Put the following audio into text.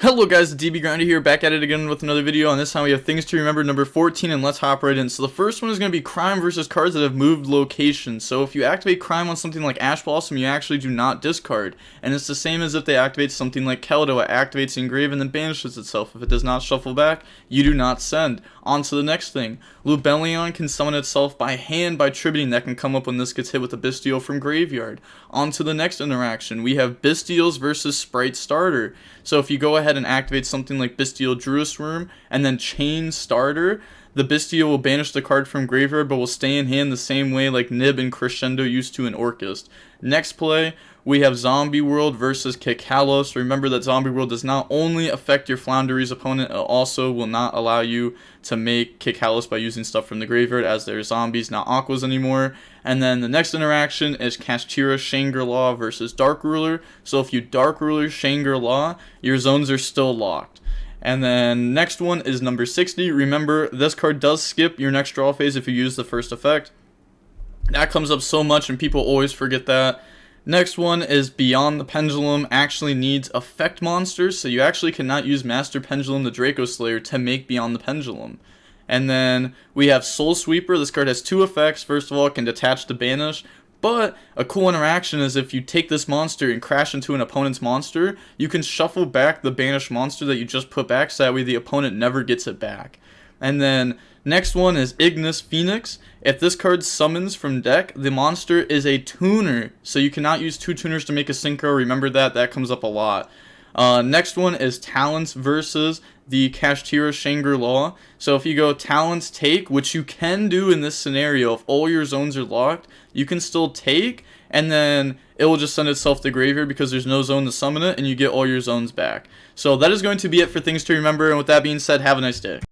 Hello guys, the DB Grinder here, back at it again with another video, and this time we have things to remember number 14, and let's hop right in. So the first one is going to be crime versus cards that have moved locations. So if you activate crime on something like Ash Blossom, you actually do not discard, and it's the same as if they activate something like Keldo. It activates Engrave and then banishes itself. If it does not shuffle back, you do not send. On to the next thing. Lubellion can summon itself by hand by tributing. That can come up when this gets hit with a Bestial from Graveyard. On to the next interaction. We have Bestials versus Sprite Starter. So if you go ahead and activate something like Bestial Druid's Worm and then Chain Starter, the Bestial will banish the card from Graveyard but will stay in hand the same way like Nib and Crescendo used to in Orcust. Next play, we have Zombie World versus Kikalos. Remember that Zombie World does not only affect your Floundery's opponent, it also will not allow you to make Kikalos by using stuff from the graveyard, as they're zombies, not aquas anymore. And then the next interaction is Kashtira Shangri-La versus Dark Ruler. So if you Dark Ruler Shangri-La, your zones are still locked. And then next one is number 60. Remember, this card does skip your next draw phase if you use the first effect. That comes up so much and people always forget that. Next one is Beyond the Pendulum actually needs effect monsters, so you actually cannot use Master Pendulum the Draco Slayer to make Beyond the Pendulum. And then we have Soul Sweeper. This card has two effects. First of all, it can detach to banish, but a cool interaction is if you take this monster and crash into an opponent's monster, you can shuffle back the banished monster that you just put back, so that way the opponent never gets it back. And then next one is Ignis Phoenix. If this card summons from deck, the monster is a tuner, so you cannot use two tuners to make a synchro. Remember that comes up a lot. Next one is Talents versus the Kashtira Shangri-La. So if you go Talents take, which you can do in this scenario, if all your zones are locked, you can still take, and then it will just send itself to graveyard because there's no zone to summon it, and you get all your zones back. So that is going to be it for things to remember, and with that being said, have a nice day.